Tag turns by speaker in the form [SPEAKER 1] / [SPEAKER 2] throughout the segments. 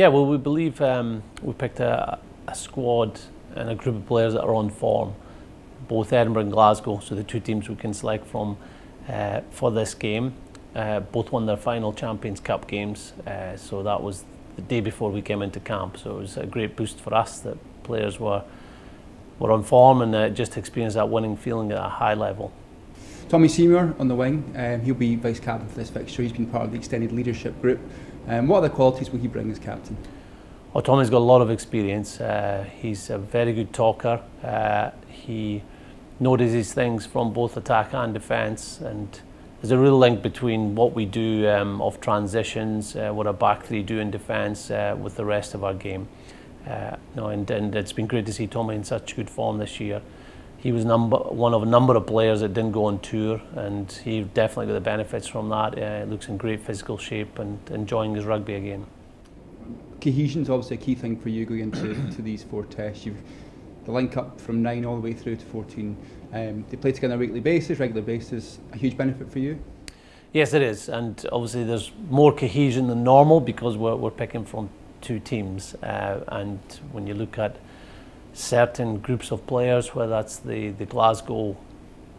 [SPEAKER 1] Yeah, well, we believe we picked a squad and a group of players that are on form, both Edinburgh and Glasgow, so the two teams we can select from for this game. Both won their final Champions Cup games, so that was the day before we came into camp, so it was a great boost for us that players were on form and just experienced that winning feeling at a high level.
[SPEAKER 2] Tommy Seymour on the wing, he'll be vice-captain for this fixture. He's been part of the extended leadership group. What other qualities will he bring as captain?
[SPEAKER 1] Well, Tommy's got a lot of experience. He's a very good talker. He notices things from both attack and defence, and there's a real link between what we do of transitions, what our back three do in defence with the rest of our game. And it's been great to see Tommy in such good form this year. He was one of a number of players that didn't go on tour, and he definitely got the benefits from that. Looks in great physical shape and enjoying his rugby again.
[SPEAKER 2] Cohesion is obviously a key thing for you going into these 4 tests. You've the link up from 9 all the way through to 14. They play together on a regular basis. A huge benefit for you?
[SPEAKER 1] Yes, it is, and obviously there's more cohesion than normal because we're picking from 2 teams, and when you look at certain groups of players, whether that's the Glasgow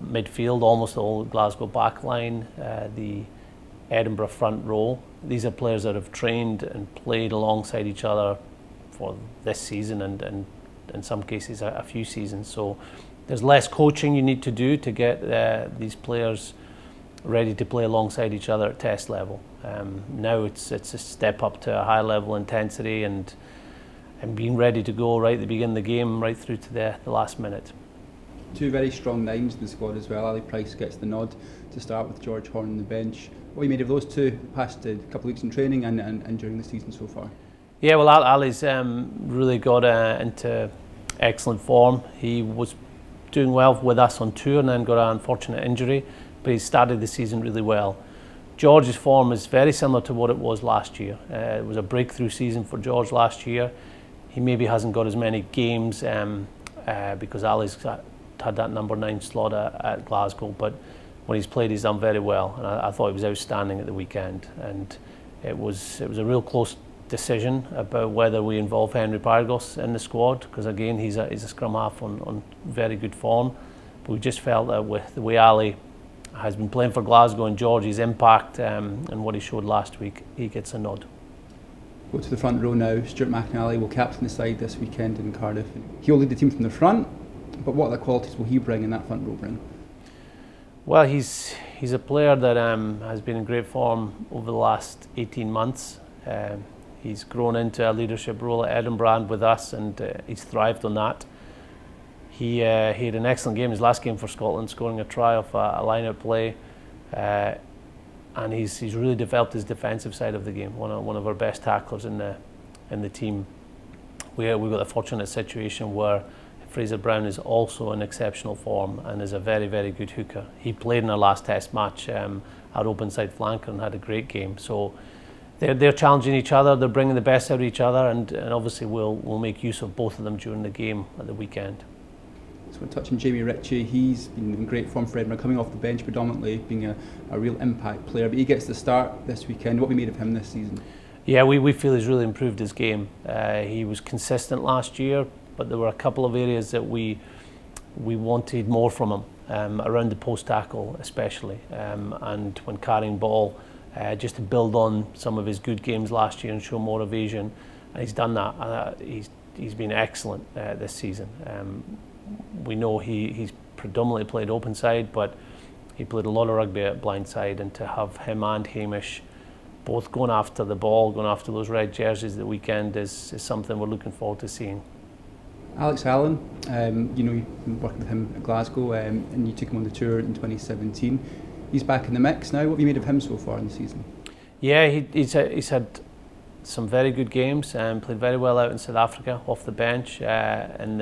[SPEAKER 1] midfield, almost all Glasgow backline, the Edinburgh front row, these are players that have trained and played alongside each other for this season and in some cases a few seasons. So there's less coaching you need to do to get these players ready to play alongside each other at test level. Now it's a step up to a high level intensity and being ready to go right at the beginning of the game, right through to the last minute.
[SPEAKER 2] 2 very strong 9s in the squad as well. Ali Price gets the nod to start with George Horn on the bench. What have you made of those 2 past a couple of weeks in training and during the season so far?
[SPEAKER 1] Yeah, well, Ali's really got into excellent form. He was doing well with us on tour and then got an unfortunate injury, but he started the season really well. George's form is very similar to what it was last year. It was a breakthrough season for George last year. He maybe hasn't got as many games because Ali's had that number 9 slot at Glasgow, but when he's played he's done very well, and I thought he was outstanding at the weekend. And it was a real close decision about whether we involve Henry Pargos in the squad, because again he's a scrum half on very good form, but we just felt that with the way Ali has been playing for Glasgow and George's impact and what he showed last week, he gets a nod.
[SPEAKER 2] Go to the front row now. Stuart McInally will captain the side this weekend in Cardiff. He'll lead the team from the front, but what other qualities will he bring in that front row bring? Well,
[SPEAKER 1] he's a player that has been in great form over the last 18 months. He's grown into a leadership role at Edinburgh and with us, and he's thrived on that. He had an excellent game, his last game for Scotland, scoring a try off a line-out play. And he's really developed his defensive side of the game. One of our best tacklers in the team. We've got a fortunate situation where Fraser Brown is also in exceptional form and is a very, very good hooker. He played in our last test match at open side flanker and had a great game. So they're challenging each other, they're bringing the best out of each other, and obviously we'll make use of both of them during the game at the weekend.
[SPEAKER 2] So we're touching Jamie Ritchie. He's been in great form for Edinburgh, coming off the bench predominantly, being a real impact player, but he gets the start this weekend. What have we made of him this season?
[SPEAKER 1] Yeah, we feel he's really improved his game. He was consistent last year, but there were a couple of areas that we wanted more from him, around the post tackle especially, and when carrying ball, just to build on some of his good games last year and show more evasion. And he's done that. He's been excellent this season. We know he's predominantly played open side, but he played a lot of rugby at blind side, and to have him and Hamish both going after the ball, going after those red jerseys the weekend is something we're looking forward to seeing.
[SPEAKER 2] Alex Allen, you know, you've been working with him at Glasgow and you took him on the tour in 2017. He's back in the mix now. What have you made of him so far in the season?
[SPEAKER 1] Yeah, he's had some very good games and played very well out in South Africa off the bench in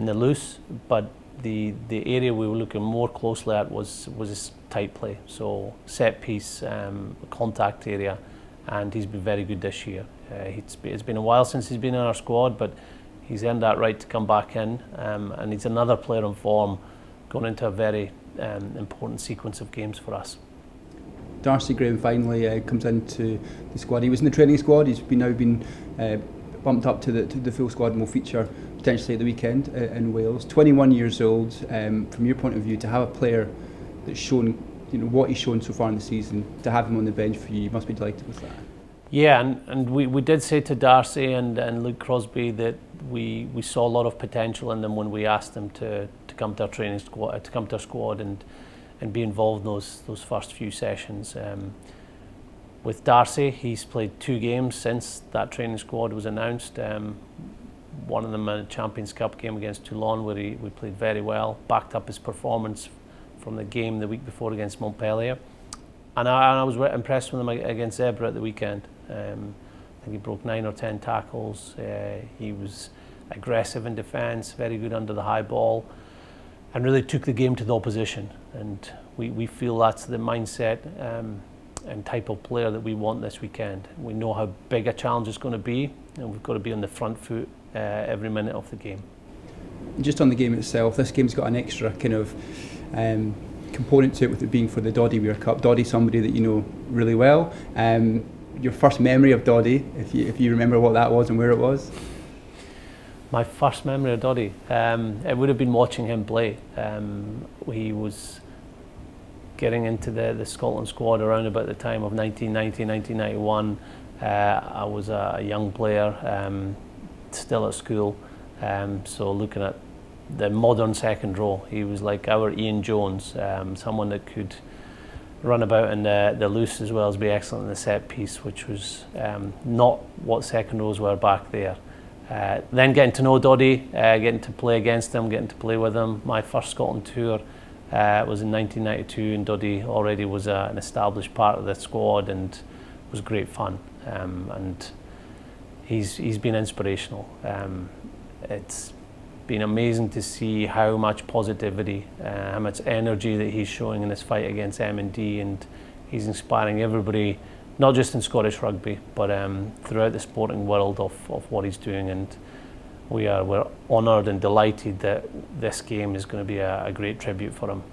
[SPEAKER 1] the loose, but the area we were looking more closely at was his tight play, so set piece, contact area, and he's been very good this year. It's been a while since he's been in our squad, but he's earned that right to come back in, and he's another player in form going into a very important sequence of games for us.
[SPEAKER 2] Darcy Graham finally comes into the squad. He was in the training squad. He's now been bumped up to the full squad and will feature potentially at the weekend in Wales. 21 years old. From your point of view, to have a player that's shown, what he's shown so far in the season, to have him on the bench for you, you must be delighted with that.
[SPEAKER 1] Yeah, and we did say to Darcy and Luke Crosby that we saw a lot of potential in them when we asked them to come to our training squad, to come to our squad and be involved in those first few sessions. With Darcy, he's played 2 games since that training squad was announced. One of them a Champions Cup game against Toulon, where we played very well, backed up his performance from the game the week before against Montpellier. And I was impressed with him against Zebra at the weekend. I think he broke 9 or 10 tackles. He was aggressive in defence, very good under the high ball, and really took the game to the opposition. And we feel that's the mindset and type of player that we want this weekend. We know how big a challenge it's going to be, and we've got to be on the front foot every minute of the game.
[SPEAKER 2] Just on the game itself, this game's got an extra kind of component to it, with it being for the Doddie Weir Cup. Doddie's somebody that you know really well. Your first memory of Doddie, if you remember what that was and where it was?
[SPEAKER 1] My first memory of Doddie, it would have been watching him play. He was getting into the Scotland squad around about the time of 1990, 1991. I was a young player, still at school, so looking at the modern second row, he was like our Ian Jones, someone that could run about in the loose as well as be excellent in the set piece, which was not what second rows were back there. Then getting to know Doddie, getting to play against him, getting to play with him. My first Scotland tour was in 1992, and Doddie already was an established part of the squad and was great fun. And he's been inspirational. It's been amazing to see how much positivity, how much energy that he's showing in this fight against M&D, and he's inspiring everybody, not just in Scottish rugby, but throughout the sporting world of what he's doing. And we're honoured and delighted that this game is going to be a great tribute for him.